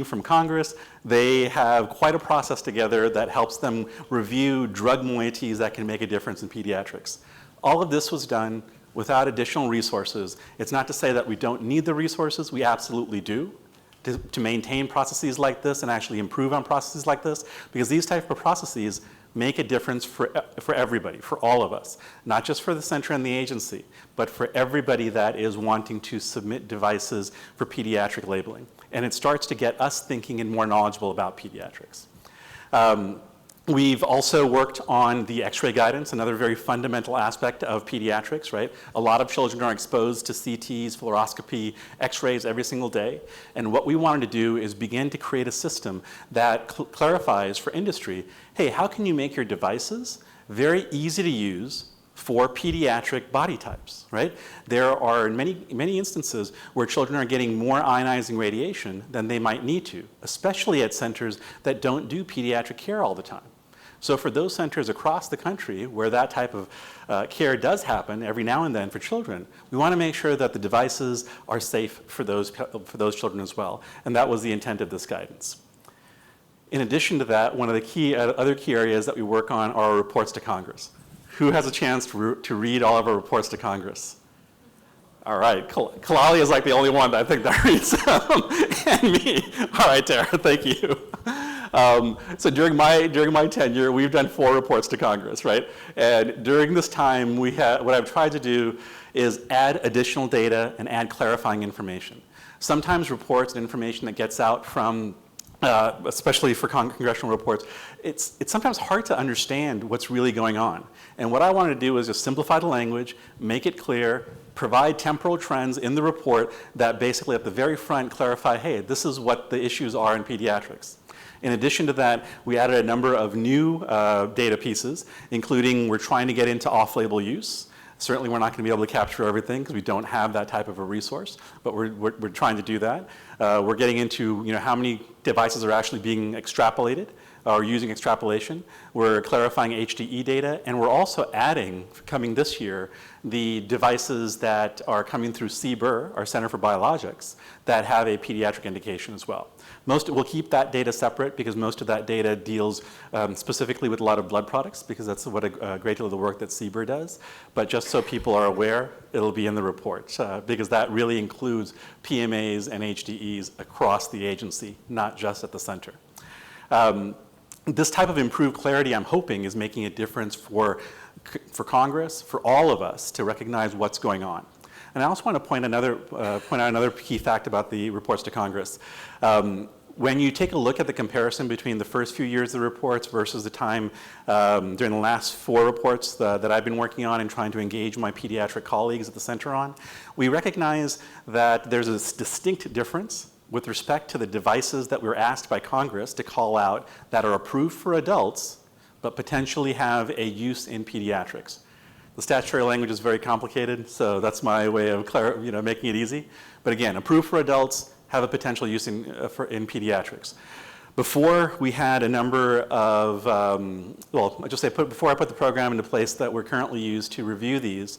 from Congress, they have quite a process together that helps them review drug moieties that can make a difference in pediatrics. All of this was done without additional resources. It's not to say that we don't need the resources, we absolutely do to maintain processes like this and actually improve on processes like this, because these type of processes make a difference for everybody, for all of us, not just for the center and the agency, but for everybody that is wanting to submit devices for pediatric labeling. And it starts to get us thinking and more knowledgeable about pediatrics. We've also worked on the X-ray guidance, another very fundamental aspect of pediatrics, right? A lot of children are exposed to CTs, fluoroscopy, X-rays every single day. And what we wanted to do is begin to create a system that clarifies for industry, hey, how can you make your devices very easy to use for pediatric body types, right? There are many instances where children are getting more ionizing radiation than they might need to, especially at centers that don't do pediatric care all the time. So for those centers across the country where that type of care does happen every now and then for children, we want to make sure that the devices are safe for those children as well. And that was the intent of this guidance. In addition to that, one of the other key areas that we work on are our reports to Congress. Who has a chance to read all of our reports to Congress? All right, Kalali is like the only one that I think that reads them, and me. All right, Tara, thank you. So during my tenure, we've done 4 reports to Congress, right? And during this time, what I've tried to do is add additional data and add clarifying information. Sometimes reports and information that gets out from especially for congressional reports, it's sometimes hard to understand what's really going on. And what I wanted to do is just simplify the language, make it clear, provide temporal trends in the report that basically at the very front clarify, hey, this is what the issues are in pediatrics. In addition to that, we added a number of new data pieces, including we're trying to get into off-label use. Certainly we're not going to be able to capture everything because we don't have that type of a resource, but we're trying to do that. We're getting into how many devices are actually being extrapolated or using extrapolation. We're clarifying HDE data, and we're also adding, coming this year, the devices that are coming through CBER, our Center for Biologics, that have a pediatric indication as well. We'll keep that data separate because most of that data deals specifically with a lot of blood products because that's what a great deal of the work that CBER does. But just so people are aware, it'll be in the report because that really includes PMAs and HDEs across the agency, not just at the center. This type of improved clarity, I'm hoping, is making a difference for Congress, for all of us to recognize what's going on. And I also want to point out another key fact about the reports to Congress. When you take a look at the comparison between the first few years of the reports versus the time during the last 4 reports that I've been working on and trying to engage my pediatric colleagues at the center on, we recognize that there's a distinct difference with respect to the devices that we're asked by Congress to call out that are approved for adults but potentially have a use in pediatrics. The statutory language is very complicated, so that's my way of making it easy. But again, approved for adults, have a potential use in pediatrics. Before we had a number of, before I put the program into place that we're currently used to review these,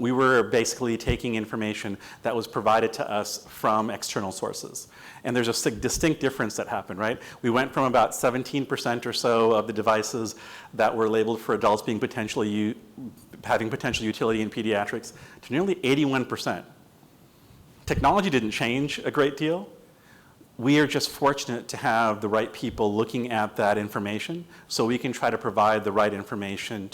we were basically taking information that was provided to us from external sources. And there's a distinct difference that happened, right? We went from about 17% or so of the devices that were labeled for adults being having potential utility in pediatrics to nearly 81%. Technology didn't change a great deal. We are just fortunate to have the right people looking at that information so we can try to provide the right information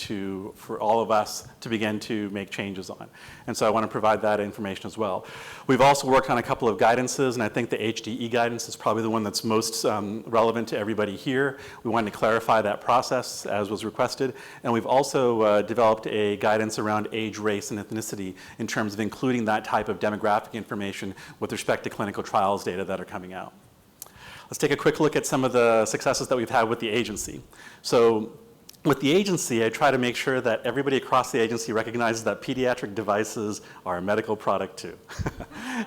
for all of us to begin to make changes on. And so I want to provide that information as well. We've also worked on a couple of guidances, and I think the HDE guidance is probably the one that's most relevant to everybody here. We wanted to clarify that process as was requested. And we've also developed a guidance around age, race, and ethnicity in terms of including that type of demographic information with respect to clinical trials data that are coming out. Let's take a quick look at some of the successes that we've had with the agency. So with the agency, I try to make sure that everybody across the agency recognizes that pediatric devices are a medical product too.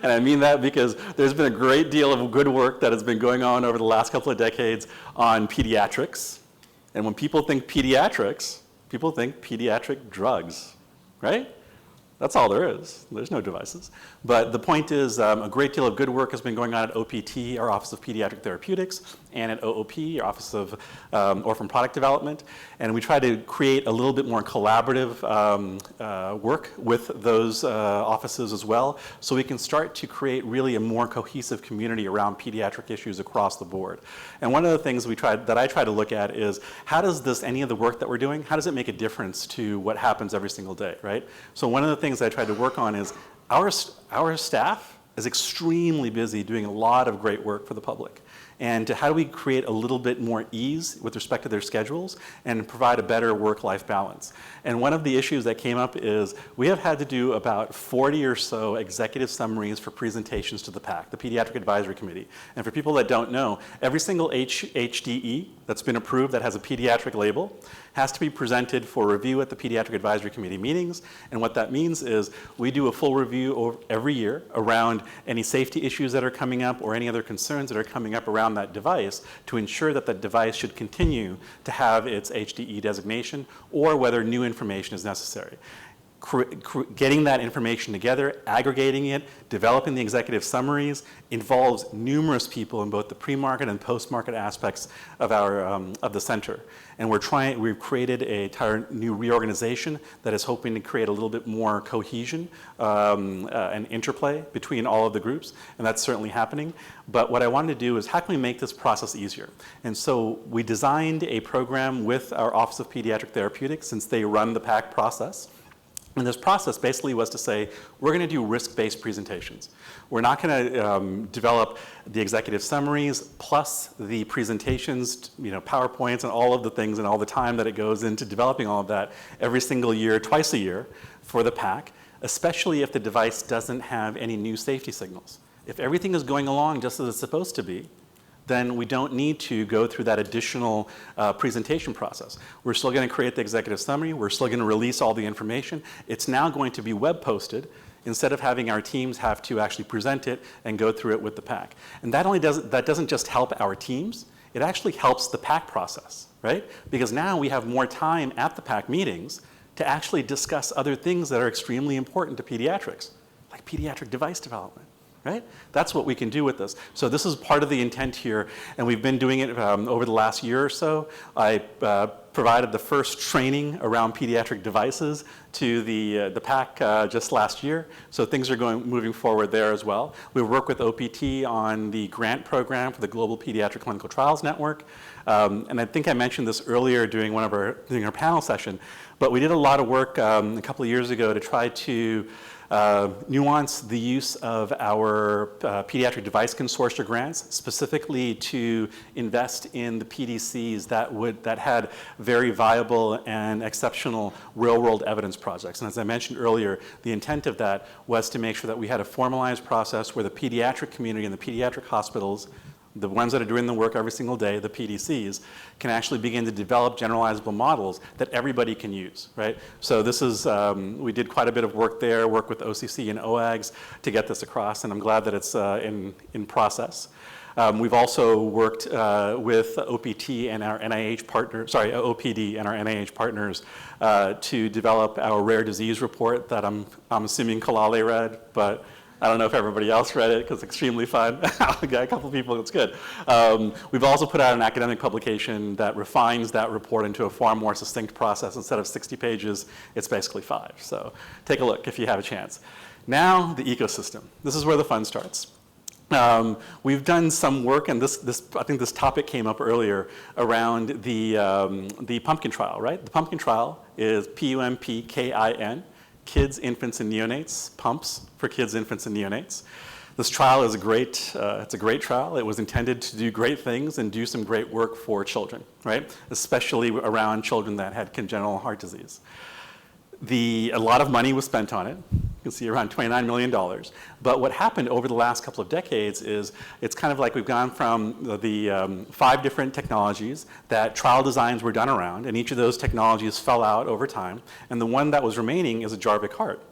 And I mean that because there's been a great deal of good work that has been going on over the last couple of decades on pediatrics. And when people think pediatrics, people think pediatric drugs, right? That's all there is. There's no devices. But the point is, a great deal of good work has been going on at OPT, our Office of Pediatric Therapeutics, and at OOP, our Office of Orphan Product Development. And we try to create a little bit more collaborative work with those offices as well, so we can start to create really a more cohesive community around pediatric issues across the board. And one of the things that I try to look at is, how does any of the work that we're doing, how does it make a difference to what happens every single day, right? So one of the things I tried to work on is our staff is extremely busy doing a lot of great work for the public. And how do we create a little bit more ease with respect to their schedules and provide a better work-life balance? And one of the issues that came up is we have had to do about 40 or so executive summaries for presentations to the PACC, the Pediatric Advisory Committee. And for people that don't know, every single HDE that's been approved that has a pediatric label has to be presented for review at the Pediatric Advisory Committee meetings. And what that means is we do a full review every year around any safety issues that are coming up or any other concerns that are coming up around that device to ensure that the device should continue to have its HDE designation or whether new information is necessary. Getting that information together, aggregating it, developing the executive summaries involves numerous people in both the pre-market and post-market aspects of the center. And we've created an entire new reorganization that is hoping to create a little bit more cohesion and interplay between all of the groups, and that's certainly happening. But what I wanted to do is, how can we make this process easier? And so we designed a program with our Office of Pediatric Therapeutics, since they run the PACC process. And this process basically was to say, we're going to do risk-based presentations. We're not going to develop the executive summaries plus the presentations, PowerPoints and all of the things and all the time that it goes into developing all of that every single year, twice a year for the PACC, especially if the device doesn't have any new safety signals. If everything is going along just as it's supposed to be, then we don't need to go through that additional presentation process. We're still going to create the executive summary. We're still going to release all the information. It's now going to be web posted instead of having our teams have to actually present it and go through it with the PACC. And that doesn't just help our teams. It actually helps the PACC process, right? Because now we have more time at the PACC meetings to actually discuss other things that are extremely important to pediatrics, like pediatric device development. Right? That's what we can do with this. So this is part of the intent here, and we've been doing it over the last year or so. I provided the first training around pediatric devices to the PACC just last year, so things are moving forward there as well. We work with OPT on the grant program for the Global Pediatric Clinical Trials Network, and I think I mentioned this earlier during our panel session, but we did a lot of work a couple of years ago to try to nuance the use of our pediatric device consortia grants, specifically to invest in the PDCs that had very viable and exceptional real-world evidence projects. And as I mentioned earlier, the intent of that was to make sure that we had a formalized process where the pediatric community and the pediatric hospitals, the ones that are doing the work every single day, the PDCs, can actually begin to develop generalizable models that everybody can use, right? So this is, we did quite a bit of work there, work with OCC and OAGs to get this across, and I'm glad that it's in process. We've also worked with OPT and our NIH partner, OPD and our NIH partners to develop our rare disease report that I'm assuming Kalale read, but I don't know if everybody else read it because it's extremely fun. I got a couple people, it's good. We've also put out an academic publication that refines that report into a far more succinct process. Instead of 60 pages, it's basically 5. So take a look if you have a chance. Now, the ecosystem. This is where the fun starts. We've done some work, and I think this topic came up earlier, around the pumpkin trial, right? The pumpkin trial is PUMPKIN. Kids, infants, and neonates, pumps for kids, infants, and neonates. This trial is it's a great trial. It was intended to do great things and do some great work for children, right? Especially around children that had congenital heart disease. A lot of money was spent on it. You can see around $29 million. But what happened over the last couple of decades is it's kind of like we've gone from the 5 different technologies that trial designs were done around, and each of those technologies fell out over time. And the one that was remaining is a Jarvik heart.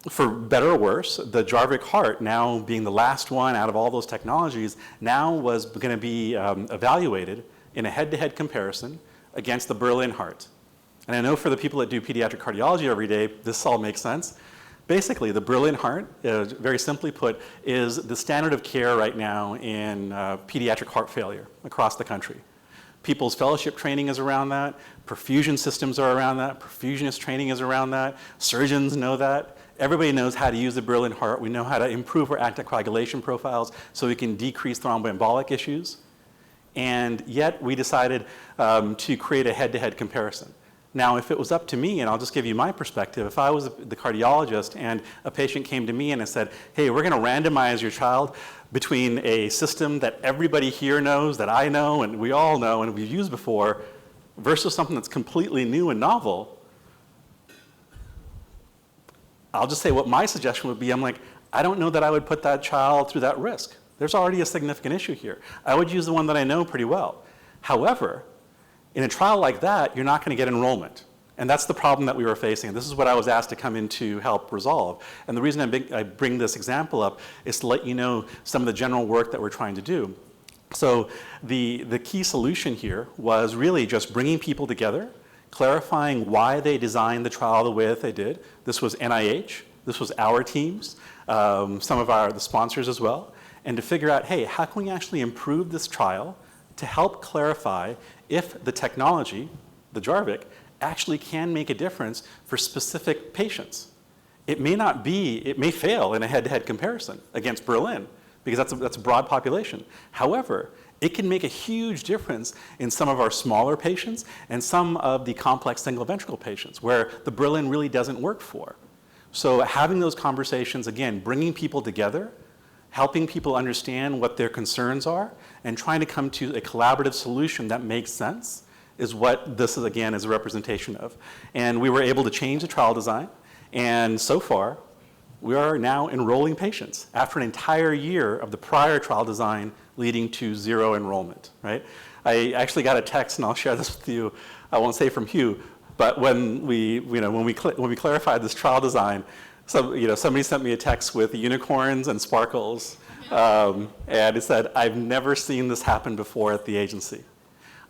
For better or worse, the Jarvik heart, now being the last one out of all those technologies, now was going to be evaluated in a head-to-head comparison against the Berlin heart. And I know for the people that do pediatric cardiology every day, this all makes sense. Basically, the brilliant heart, very simply put, is the standard of care right now in pediatric heart failure across the country. People's fellowship training is around that. Perfusion systems are around that. Perfusionist training is around that. Surgeons know that. Everybody knows how to use the brilliant heart. We know how to improve our anticoagulation profiles so we can decrease thromboembolic issues. And yet we decided to create a head-to-head comparison. Now, if it was up to me, and I'll just give you my perspective, if I was the cardiologist and a patient came to me and I said, hey, we're going to randomize your child between a system that everybody here knows, that I know, and we all know, and we've used before, versus something that's completely new and novel, I'll just say what my suggestion would be. I'm like, I don't know that I would put that child through that risk. There's already a significant issue here. I would use the one that I know pretty well. However, in a trial like that, you're not going to get enrollment. And that's the problem that we were facing. This is what I was asked to come in to help resolve. And the reason I bring this example up is to let you know some of the general work that we're trying to do. So the key solution here was really just bringing people together, clarifying why they designed the trial the way that they did. This was NIH, this was our teams, some of the sponsors as well, and to figure out, hey, how can we actually improve this trial to help clarify if the technology, the Jarvik, actually can make a difference for specific patients. It may fail in a head-to-head comparison against Berlin, because that's a broad population. However, it can make a huge difference in some of our smaller patients and some of the complex single ventricle patients where the Berlin really doesn't work for. So having those conversations, again, bringing people together, helping people understand what their concerns are, and trying to come to a collaborative solution that makes sense is what this is, again, is a representation of. And we were able to change the trial design, and so far, we are now enrolling patients after an entire year of the prior trial design leading to 0 enrollment, right? I actually got a text, and I'll share this with you, I won't say from Hugh, but when we clarified this trial design, somebody sent me a text with unicorns and sparkles, and it said, I've never seen this happen before at the agency.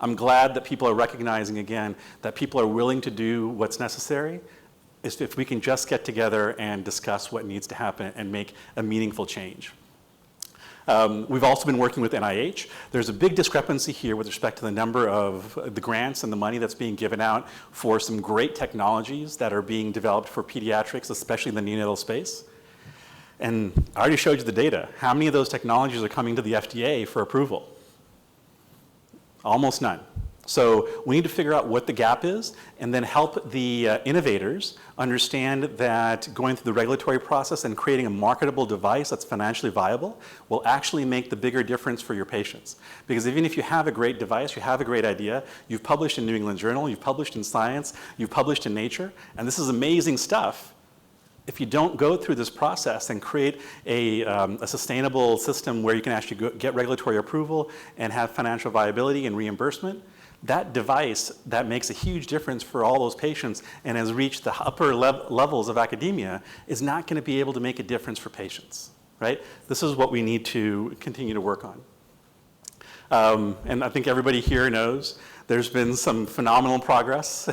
I'm glad that people are recognizing again that people are willing to do what's necessary if we can just get together and discuss what needs to happen and make a meaningful change. We've also been working with NIH. There's a big discrepancy here with respect to the number of the grants and the money that's being given out for some great technologies that are being developed for pediatrics, especially in the neonatal space. And I already showed you the data. How many of those technologies are coming to the FDA for approval? Almost none. So we need to figure out what the gap is and then help the innovators understand that going through the regulatory process and creating a marketable device that's financially viable will actually make the bigger difference for your patients. Because even if you have a great device, you have a great idea, you've published in New England Journal, you've published in Science, you've published in Nature, and this is amazing stuff. If you don't go through this process and create a sustainable system where you can actually get regulatory approval and have financial viability and reimbursement, that device that makes a huge difference for all those patients and has reached the upper levels of academia is not going to be able to make a difference for patients, right? This is what we need to continue to work on. And I think everybody here knows there's been some phenomenal progress,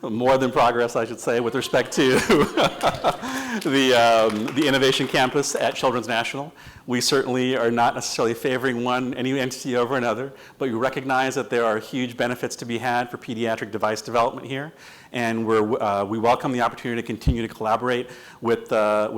more than progress, I should say, with respect to the innovation campus at Children's National. We certainly are not necessarily favoring any entity over another, but we recognize that there are huge benefits to be had for pediatric device development here. And we welcome the opportunity to continue to collaborate with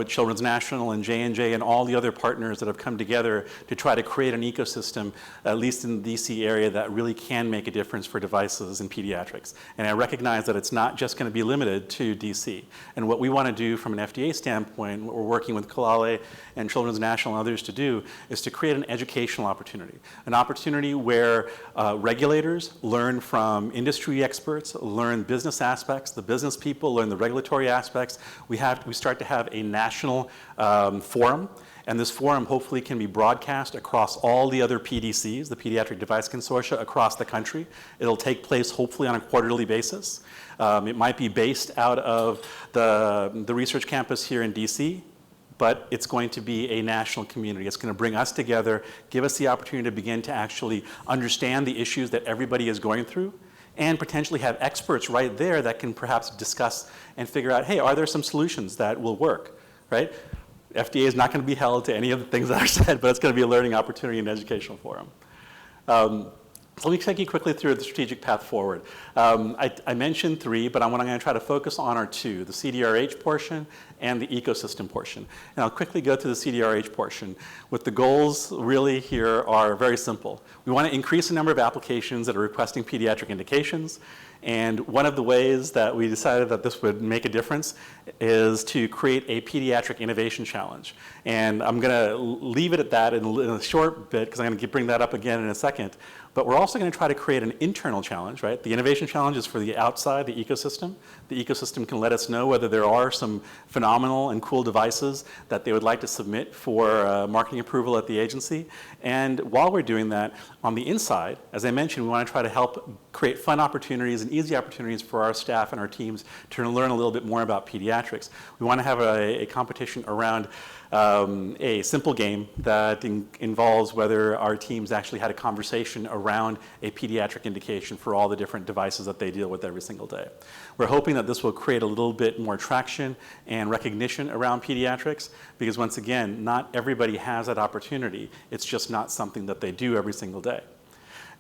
Children's National and J&J and all the other partners that have come together to try to create an ecosystem, at least in the DC area, that really can make a difference for devices in pediatrics. And I recognize that it's not just going to be limited to DC. And what we want to do from an FDA standpoint, what we're working with Kalale and Children's National and others to do, is to create an educational opportunity. An opportunity where regulators learn from industry experts, learn business aspects, the business people learn the regulatory aspects. We start to have a national forum, and this forum hopefully can be broadcast across all the other PDCs, the Pediatric Device Consortia, across the country. It'll take place hopefully on a quarterly basis. It might be based out of the research campus here in DC, but it's going to be a national community. It's going to bring us together, give us the opportunity to begin to actually understand the issues that everybody is going through, and potentially have experts right there that can perhaps discuss and figure out, hey, are there some solutions that will work, right? FDA is not going to be held to any of the things that are said, but it's going to be a learning opportunity and educational forum. So let me take you quickly through the strategic path forward. I mentioned 3, but what I'm going to try to focus on are 2, the CDRH portion and the ecosystem portion. And I'll quickly go to the CDRH portion. With the goals really here are very simple. We want to increase the number of applications that are requesting pediatric indications. And one of the ways that we decided that this would make a difference is to create a pediatric innovation challenge. And I'm going to leave it at that in a short bit because I'm going to bring that up again in a second. But we're also going to try to create an internal challenge, right? The innovation challenge is for the outside, the ecosystem. The ecosystem can let us know whether there are some phenomenal and cool devices that they would like to submit for marketing approval at the agency. And while we're doing that, on the inside, as I mentioned, we want to try to help create fun opportunities and easy opportunities for our staff and our teams to learn a little bit more about pediatrics. We want to have a competition around a simple game that involves whether our teams actually had a conversation around a pediatric indication for all the different devices that they deal with every single day. We're hoping that this will create a little bit more traction and recognition around pediatrics because once again, not everybody has that opportunity. It's just not something that they do every single day.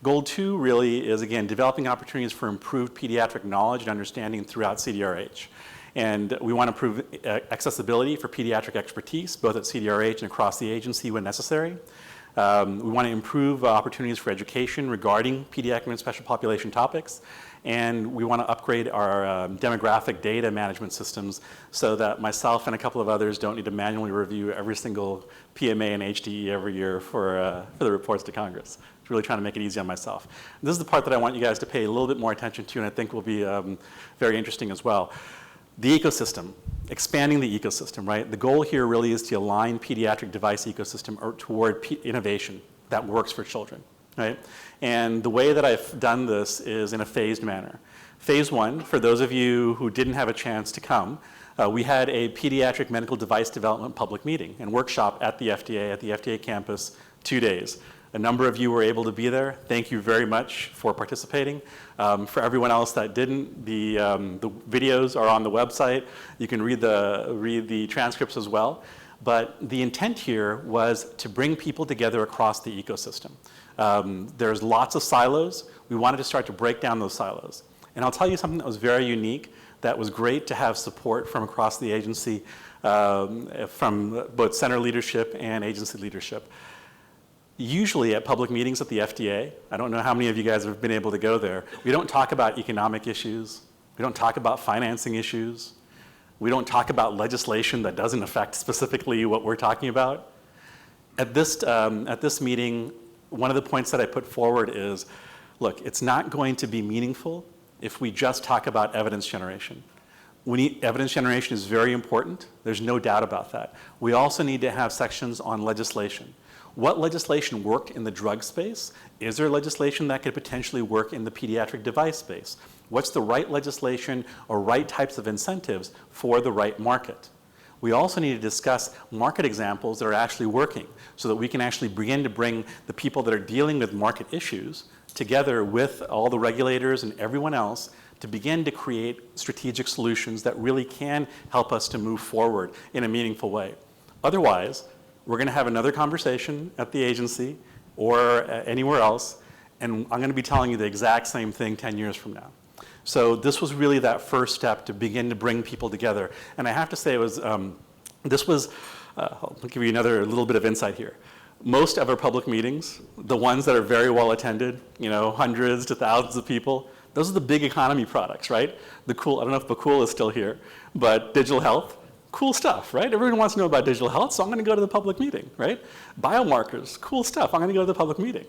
Goal 2 really is, again, developing opportunities for improved pediatric knowledge and understanding throughout CDRH. And we want to improve accessibility for pediatric expertise, both at CDRH and across the agency when necessary. We want to improve opportunities for education regarding pediatric and special population topics. And we want to upgrade our demographic data management systems so that myself and a couple of others don't need to manually review every single PMA and HDE every year for the reports to Congress. It's really trying to make it easy on myself. And this is the part that I want you guys to pay a little bit more attention to and I think will be very interesting as well. The ecosystem, expanding the ecosystem, right? The goal here really is to align pediatric device ecosystem toward innovation that works for children, right? And the way that I've done this is in a phased manner. Phase 1, for those of you who didn't have a chance to come, we had a pediatric medical device development public meeting and workshop at the FDA campus, 2 days. A number of you were able to be there. Thank you very much for participating. For everyone else that didn't, the videos are on the website. You can read the transcripts as well. But the intent here was to bring people together across the ecosystem. There's lots of silos. We wanted to start to break down those silos. And I'll tell you something that was very unique, that was great to have support from across the agency, from both center leadership and agency leadership. Usually at public meetings at the FDA, I don't know how many of you guys have been able to go there, we don't talk about economic issues. We don't talk about financing issues. We don't talk about legislation that doesn't affect specifically what we're talking about. At this meeting, one of the points that I put forward is, look, it's not going to be meaningful if we just talk about evidence generation. Evidence generation is very important. There's no doubt about that. We also need to have sections on legislation. What legislation worked in the drug space? Is there legislation that could potentially work in the pediatric device space? What's the right legislation or right types of incentives for the right market? We also need to discuss market examples that are actually working so that we can actually begin to bring the people that are dealing with market issues together with all the regulators and everyone else to begin to create strategic solutions that really can help us to move forward in a meaningful way. Otherwise, we're going to have another conversation at the agency or anywhere else, and I'm going to be telling you the exact same thing 10 years from now. So this was really that first step to begin to bring people together. And I have to say it was, I'll give you another little bit of insight here. Most of our public meetings, the ones that are very well attended, hundreds to thousands of people, those are the big economy products, right? I don't know if Bakul is still here, but digital health, cool stuff, right? Everyone wants to know about digital health, so I'm going to go to the public meeting, right? Biomarkers, cool stuff. I'm going to go to the public meeting.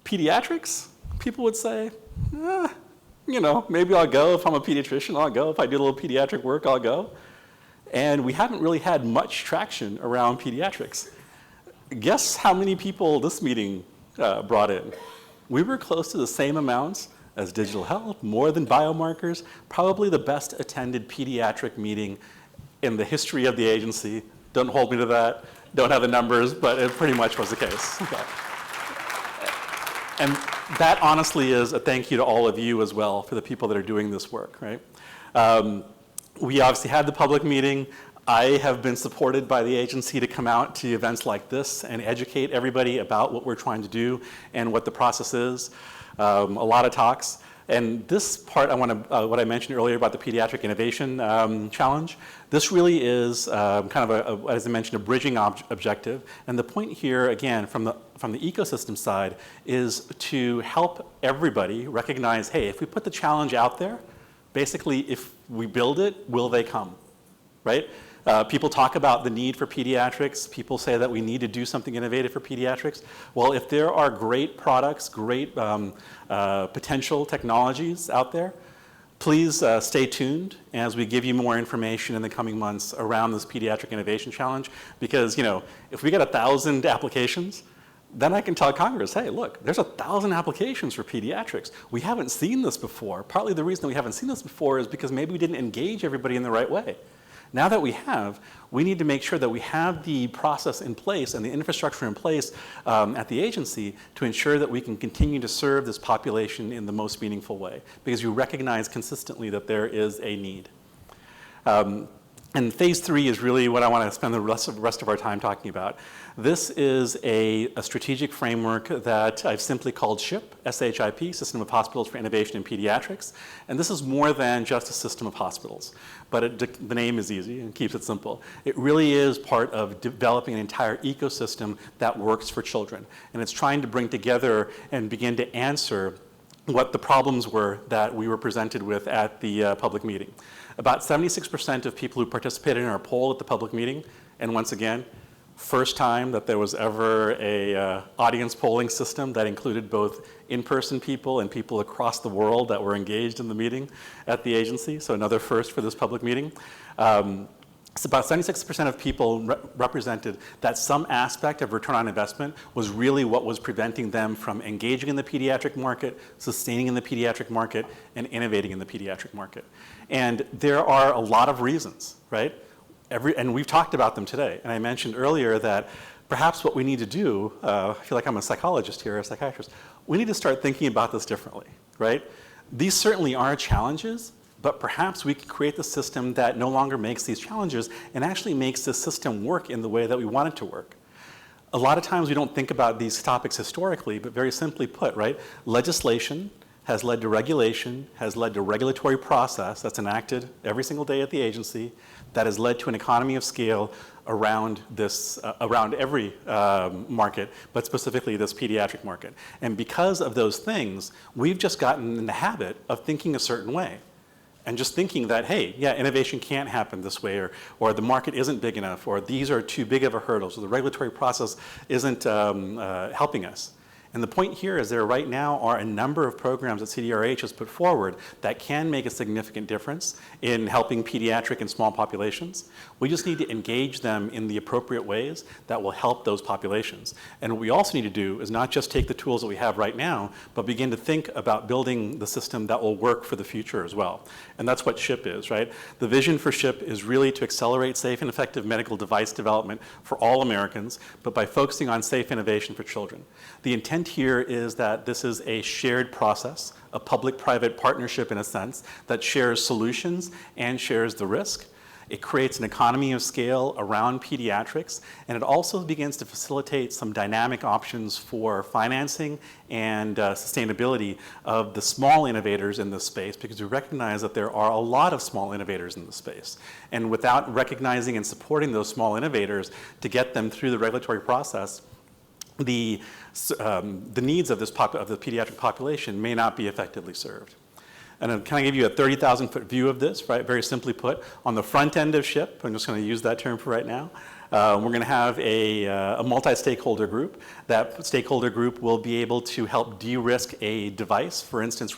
Pediatrics, people would say, maybe I'll go if I'm a pediatrician, I'll go. If I do a little pediatric work, I'll go. And we haven't really had much traction around pediatrics. Guess how many people this meeting brought in? We were close to the same amounts as digital health, more than biomarkers, probably the best attended pediatric meeting in the history of the agency. Don't hold me to that, don't have the numbers, but it pretty much was the case. Okay. And that honestly is a thank you to all of you as well for the people that are doing this work, right? We obviously had the public meeting. I have been supported by the agency to come out to events like this and educate everybody about what we're trying to do and what the process is. A lot of talks. And this part, what I mentioned earlier about the Pediatric Innovation Challenge, this really is kind of, as I mentioned, a bridging objective. And the point here, again, from the ecosystem side, is to help everybody recognize, hey, if we put the challenge out there, basically, if we build it, will they come, right? People talk about the need for pediatrics. People say that we need to do something innovative for pediatrics. Well, if there are great products, great potential technologies out there, please stay tuned as we give you more information in the coming months around this Pediatric Innovation Challenge. Because, you know, if we get 1,000 applications, then I can tell Congress, hey, look, there's 1,000 applications for pediatrics. We haven't seen this before. Partly the reason we haven't seen this before is because maybe we didn't engage everybody in the right way. Now that we have, we need to make sure that we have the process in place and the infrastructure in place at the agency to ensure that we can continue to serve this population in the most meaningful way, because you recognize consistently that there is a need. And phase 3 is really what I want to spend the rest of our time talking about. This is a strategic framework that I've simply called SHIP, S-H-I-P, System of Hospitals for Innovation in Pediatrics. And this is more than just a system of hospitals, but the name is easy and keeps it simple. It really is part of developing an entire ecosystem that works for children. And it's trying to bring together and begin to answer what the problems were that we were presented with at the public meeting. About 76% of people who participated in our poll at the public meeting, and once again, first time that there was ever a audience polling system that included both in-person people and people across the world that were engaged in the meeting at the agency, so another first for this public meeting. So about 76% of people represented that some aspect of return on investment was really what was preventing them from engaging in the pediatric market, sustaining in the pediatric market, and innovating in the pediatric market. And there are a lot of reasons, right? And we've talked about them today. And I mentioned earlier that perhaps what we need to do, I feel like I'm a psychologist here, a psychiatrist, we need to start thinking about this differently, right? These certainly are challenges, but perhaps we can create the system that no longer makes these challenges and actually makes the system work in the way that we want it to work. A lot of times we don't think about these topics historically, but very simply put, right? Legislation has led to regulation, has led to regulatory process that's enacted every single day at the agency, that has led to an economy of scale around this, around every market, but specifically this pediatric market. And because of those things, we've just gotten in the habit of thinking a certain way. And just thinking that, hey, yeah, innovation can't happen this way, or the market isn't big enough, or these are too big of a hurdle, so the regulatory process isn't helping us. And the point here is there right now are a number of programs that CDRH has put forward that can make a significant difference in helping pediatric and small populations. We just need to engage them in the appropriate ways that will help those populations. And what we also need to do is not just take the tools that we have right now, but begin to think about building the system that will work for the future as well. And that's what SHIP is, right? The vision for SHIP is really to accelerate safe and effective medical device development for all Americans, but by focusing on safe innovation for children. The intent here is that this is a shared process, a public-private partnership in a sense, that shares solutions and shares the risk. It creates an economy of scale around pediatrics, and it also begins to facilitate some dynamic options for financing and sustainability of the small innovators in this space, because we recognize that there are a lot of small innovators in this space. And without recognizing and supporting those small innovators to get them through the regulatory process, the needs of the pediatric population may not be effectively served. And I'll kind of give you a 30,000-foot view of this, right? Very simply put, on the front end of SHIP, I'm just going to use that term for right now, we're going to have a multi-stakeholder group. That stakeholder group will be able to help de-risk a device, for instance,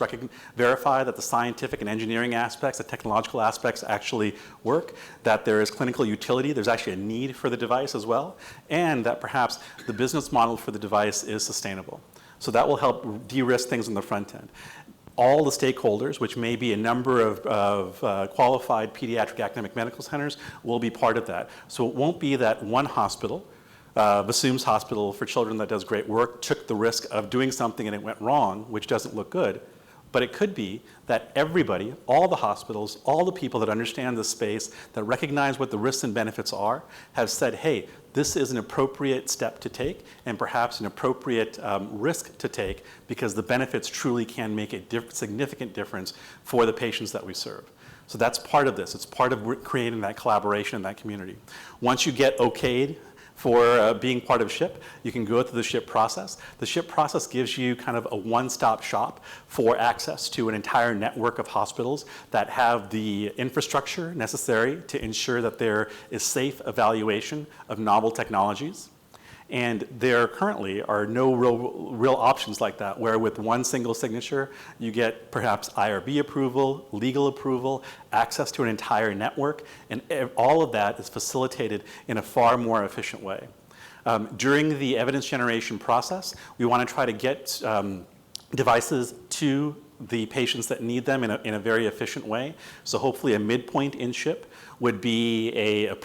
verify that the scientific and engineering aspects, the technological aspects actually work, that there is clinical utility, there's actually a need for the device as well, and that perhaps the business model for the device is sustainable. So that will help de-risk things on the front end. All the stakeholders, which may be a number of qualified pediatric academic medical centers, will be part of that. So it won't be that one hospital Vasum's hospital for children that does great work took the risk of doing something and it went wrong, which doesn't look good. But it could be that everybody, all the hospitals, all the people that understand the space, that recognize what the risks and benefits are, have said, hey, this is an appropriate step to take and perhaps an appropriate risk to take because the benefits truly can make a significant difference for the patients that we serve. So that's part of this. It's part of creating that collaboration in that community. Once you get okayed for being part of SHIP, you can go through the SHIP process. The SHIP process gives you kind of a one-stop shop for access to an entire network of hospitals that have the infrastructure necessary to ensure that there is safe evaluation of novel technologies. And there currently are no real options like that, where with one single signature, you get perhaps IRB approval, legal approval, access to an entire network, and all of that is facilitated in a far more efficient way. During the evidence generation process, we want to try to get devices to the patients that need them in a very efficient way. So hopefully a midpoint in SHIP would be a